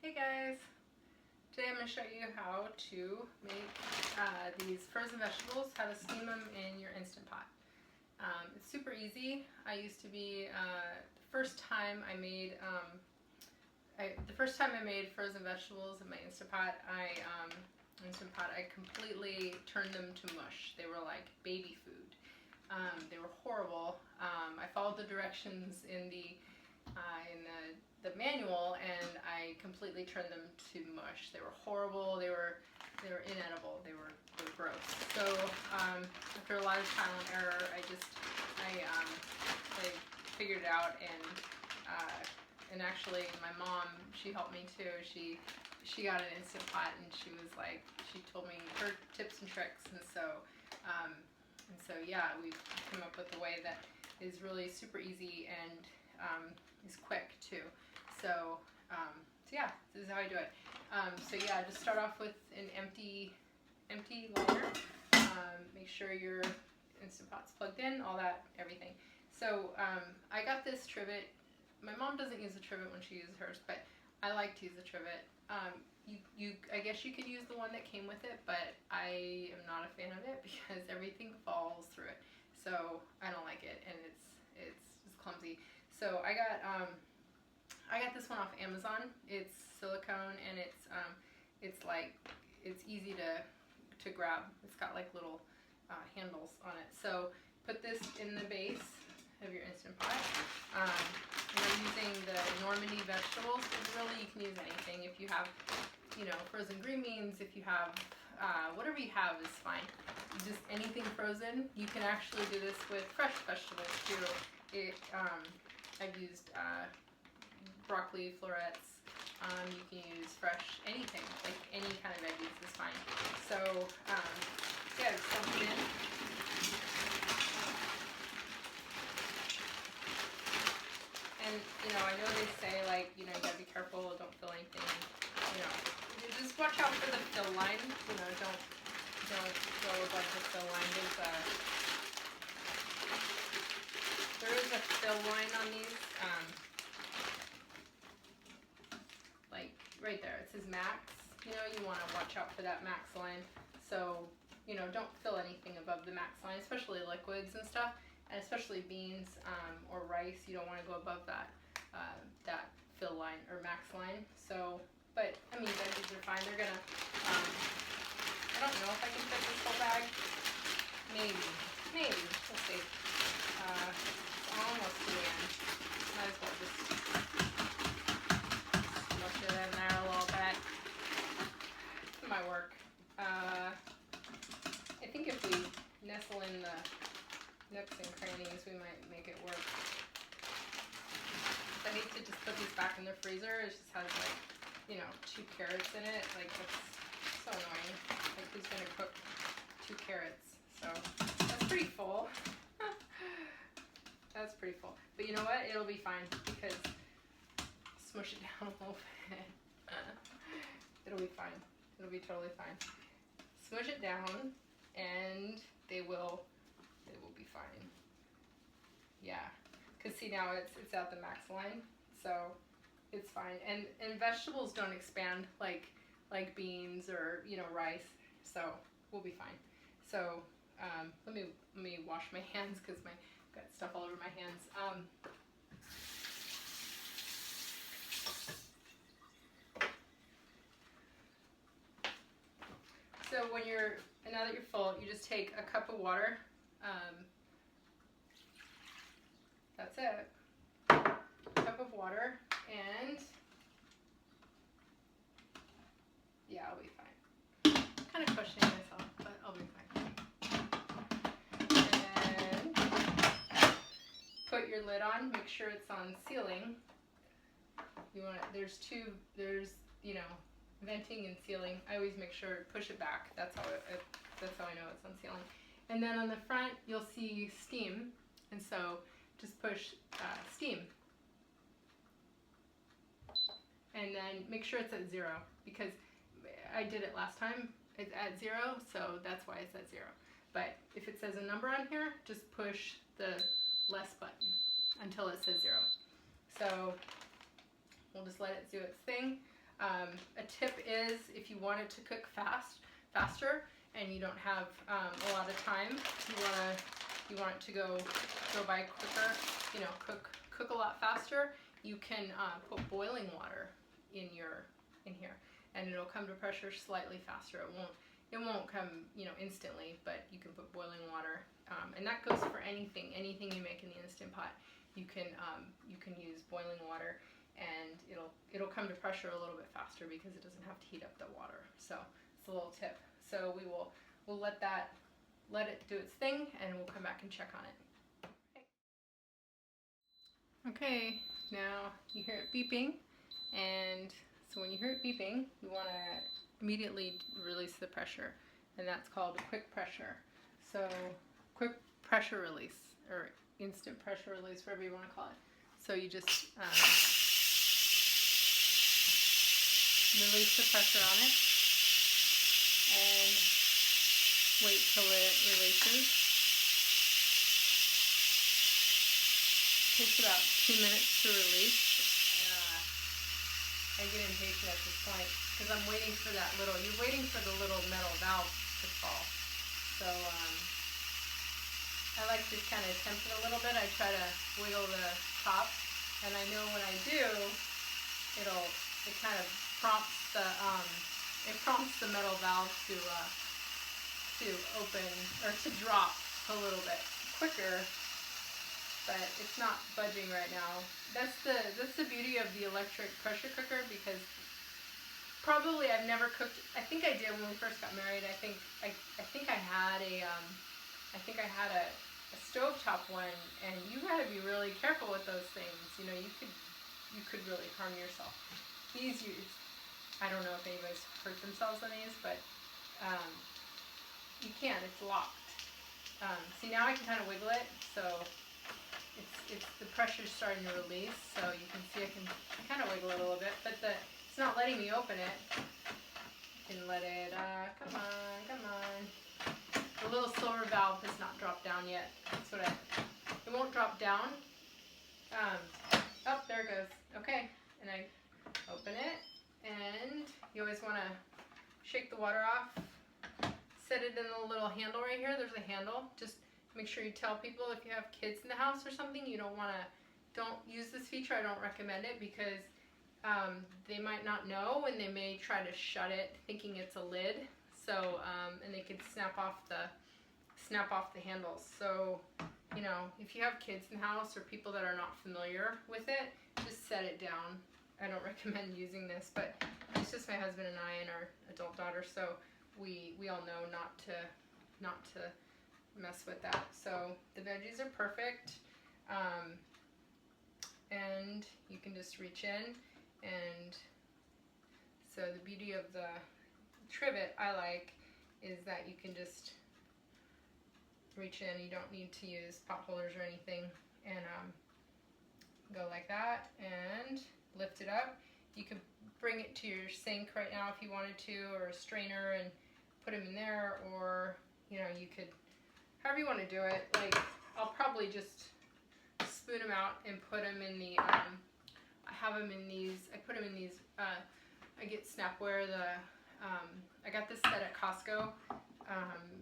Hey guys! Today I'm going to show you how to make these frozen vegetables, how to steam them in your Instant Pot. It's super easy. I used to be, the first time I made frozen vegetables in my Instant Pot, I completely turned them to mush. They were like baby food. They were horrible. I followed the directions in the manual and I completely turned them to mush. They were horrible. They were inedible. They were gross. So after a lot of trial and error, I figured it out, and actually my mom, she helped me too. She got an Instant Pot and she told me her tips and tricks, and so yeah, we've come up with a way that is really super easy and is quick too. So yeah, this is how I do it. So yeah, just start off with an empty liner. Make sure your Instant Pot's plugged in, all that, everything. So I got this trivet. My mom doesn't use a trivet when she uses hers, but I like to use a trivet. I guess you could use the one that came with it, but I am not a fan of it because everything falls through it. So I don't like it, and it's just clumsy. So I got this one off Amazon. It's silicone and it's easy to grab. It's got like little handles on it. So put this in the base of your Instant Pot. I'm using the Normandy vegetables, but really you can use anything. If you have, frozen green beans, if you have whatever you have is fine. Just anything frozen. You can actually do this with fresh vegetables too. I've used broccoli florets. You can use fresh anything, like any kind of veggies is fine. So yeah, just dump it in. And I know they say you gotta be careful, don't fill anything. Just watch out for the fill line. Don't go above the fill line. There is a fill line on these. Like right there, it says max. You want to watch out for that max line. So don't fill anything above the max line, especially liquids and stuff, and especially beans or rice. You don't want to go above that fill line or max line. So, but I mean, veggies are fine. They're gonna. I don't know if I can fit this whole bag. Maybe. We'll see. It's almost to the end. Might as well just smush it in there a little bit. It might work. I think if we nestle in the nooks and crannies, we might make it work. I hate to just put these back in the freezer. It just has 2 carrots in it. That's so annoying. Who's gonna cook 2 carrots? So that's pretty full. That's pretty full. But you know what? It'll be fine because smush it down a little bit. It'll be fine. It'll be totally fine. Smush it down and they will be fine. Yeah. Cause see, now it's at the max line, so it's fine. And vegetables don't expand like beans or rice, so we'll be fine. So let me wash my hands because I've got stuff all over my hands. So now that you're full, you just take a cup of water. That's it. A cup of water, and yeah, I'll be fine. Kind of questioning myself, but I'll be fine. And put your lid on. Make sure it's on sealing. There's venting and sealing. I always make sure push it back. That's how I know it's on sealing. And then on the front, you'll see steam, and so just push steam. And then make sure it's at 0 because I did it last time. It's at 0, so that's why it's at 0. But if it says a number on here, just push the less button until it says 0. So we'll just let it do its thing. A tip is if you want it to cook faster, and you don't have a lot of time, you want it to go by quicker, you know, cook a lot faster, you can put boiling water in here, and it'll come to pressure slightly faster. It won't come, you know, instantly, but you can put boiling water, and that goes for anything you make in the Instant Pot. You can use boiling water, and it'll come to pressure a little bit faster because it doesn't have to heat up the water. So it's a little tip. So we'll let it do its thing, and we'll come back and check on it. Okay, now you hear it beeping, and so when you hear it beeping, you want to immediately release the pressure, and that's called a quick pressure. So quick pressure release, or instant pressure release, whatever you want to call it. So you just release the pressure on it and wait till it releases. It takes about 2 minutes to release. I get impatient at this point because I'm waiting for that little, you're waiting for the little metal valve to fall. So I like to kind of tempt it a little bit. I try to wiggle the top, and I know when I do, it kind of prompts the metal valve to open, or to drop a little bit quicker, but it's not budging right now. That's the beauty of the electric pressure cooker, because probably I've never cooked, I think I did when we first got married. I think I had a stovetop one, and you gotta be really careful with those things. You know, you could really harm yourself. These, I don't know if anybody's hurt themselves on these, but you can't, it's locked. See, now I can kind of wiggle it, so it's the pressure's starting to release, so you can see I can kind of wiggle it a little bit, but it's not letting me open it. You can let it, come on. The little silver valve has not dropped down yet. That's what it won't drop down. Oh, there it goes. Okay, and I open it, and you always want to shake the water off. Set it in the little handle right here. There's a handle. Just make sure you tell people if you have kids in the house or something, don't use this feature. I don't recommend it because they might not know, and they may try to shut it thinking it's a lid. So, and they could snap off the handles. So, you know, if you have kids in the house or people that are not familiar with it, just set it down. I don't recommend using this, but it's just my husband and I and our adult daughter, so we all know not to mess with that. So the veggies are perfect, and you can just reach in, and so the beauty of the trivet I like is that you can just reach in. You don't need to use pot holders or anything, and go like that and lift it up. You could bring it to your sink right now if you wanted to, or a strainer, and put them in there, or you know, you could, however you want to do it. Like, I'll probably just spoon them out and put them in the I have them in these, I put them in these, I get Snapware, I got this set at Costco.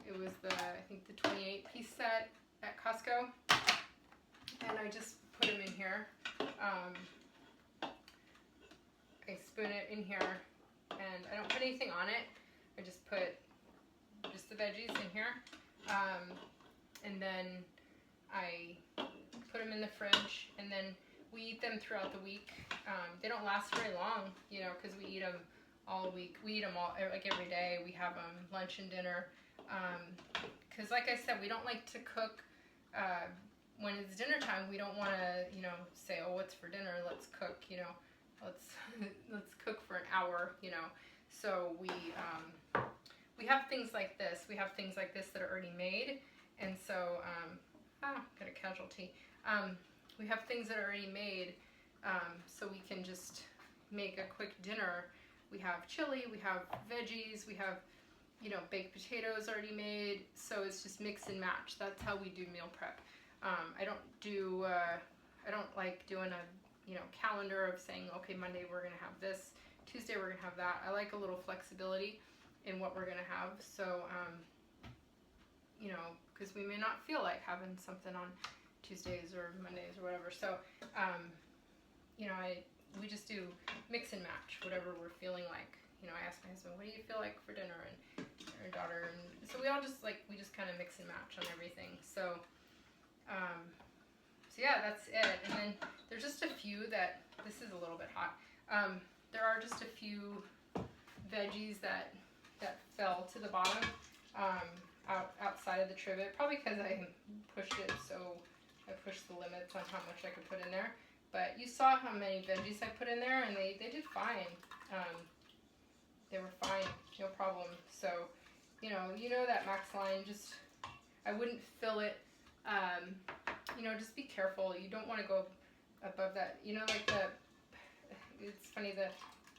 It was I think the 28-piece set at Costco, and I just put them in here. I spoon it in here, and I don't put anything on it. I just put the veggies in here, and then I put them in the fridge, and then we eat them throughout the week. They don't last very long, you know, because we eat them all week. We eat them all, like every day. We have them lunch and dinner. Because like I said, we don't like to cook when it's dinner time. We don't want to, you know, say, oh, what's for dinner? Let's cook, you know, let's cook for an hour, you know. So we have things like this. We have things like this that are already made, and so got a casualty. We have things that are already made, so we can just make a quick dinner. We have chili, we have veggies, we have, you know, baked potatoes already made, so it's just mix and match. That's how we do meal prep. I don't like doing a, you know, calendar of saying, okay, Monday we're gonna have this, Tuesday we're gonna have that. I like a little flexibility in what we're gonna have, so you know, because we may not feel like having something on Tuesdays or Mondays or whatever. So you know, we just do mix and match whatever we're feeling like. You know, I ask my husband, what do you feel like for dinner, and our daughter, and so we all just we just kind of mix and match on everything. So so yeah, that's it. And then there's just a few that, this is a little bit hot. There are just a few veggies that fell to the bottom outside of the trivet, probably because I pushed it, so I pushed the limits on how much I could put in there. But you saw how many veggies I put in there, and they did fine. They were fine, no problem. So, you know that max line, just, I wouldn't fill it. You know, just be careful. You don't want to go above that. You know, like it's funny,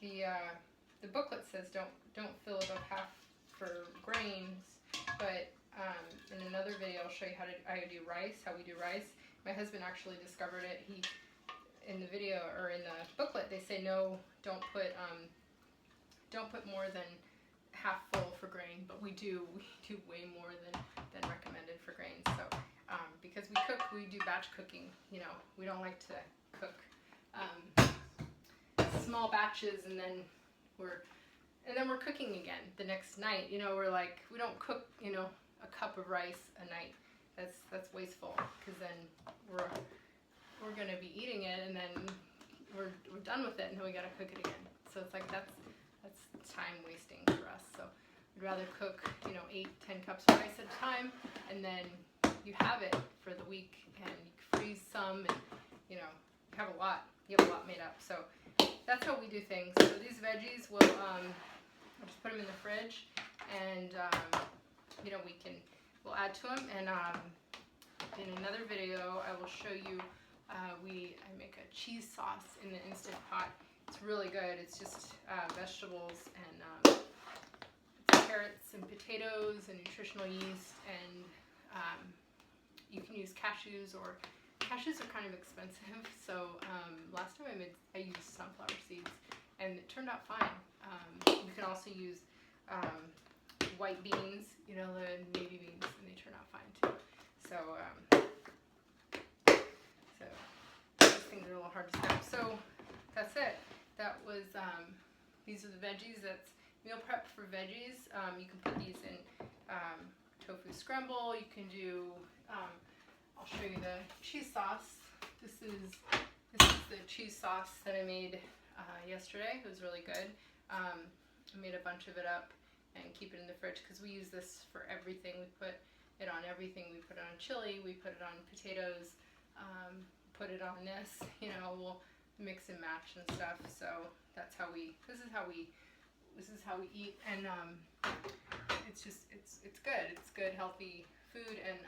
the booklet says don't fill above half for grains, but in another video I'll show you how we do rice. My husband actually discovered it. In the video, or in the booklet, they say no, don't put more than half full for grain, but we do way more than recommended for grains. So because we do batch cooking, you know, we don't like to cook small batches and then we're cooking again the next night. You know, we don't cook, you know, a cup of rice a night. That's wasteful, because then we're gonna be eating it, and then we're done with it, and then we gotta cook it again. So it's like that's time wasting for us. So I'd rather cook, you know, 8-10 cups of rice at a time, and then you have it for the week, and you freeze some, and you know, you have a lot made up. So that's how we do things. So these veggies will I'll just put them in the fridge, and you know, we'll add to them, and in another video I will show you. I make a cheese sauce in the Instant Pot. It's really good. It's just vegetables and carrots and potatoes and nutritional yeast, and you can use cashews, or cashews are kind of expensive. So last time I used sunflower seeds, and it turned out fine. You can also use white beans, you know, the navy beans, and they turn out fine too. So things are a little hard to snap. So that's it. That was these are the veggies. That's meal prep for veggies. You can put these in tofu scramble. You can do I'll show you the cheese sauce. This is the cheese sauce that I made yesterday. It was really good. I made a bunch of it up and keep it in the fridge, because we use this for everything. We put it on everything. We put it on chili, we put it on potatoes, put it on this, you know, we'll mix and match and stuff. So that's how this is how we eat, and it's good. It's good, healthy food, and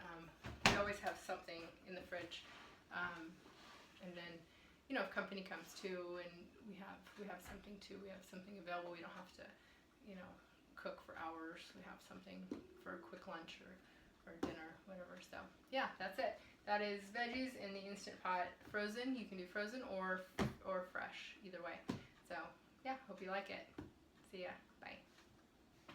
we always have something in the fridge. And then, you know, if company comes too, and we have something too, we have something available. We don't have to, you know, cook for hours. We have something for a quick lunch or dinner, whatever. So yeah, that's it. That is veggies in the Instant Pot, frozen. You can do frozen or fresh, either way. So yeah, hope you like it. See ya.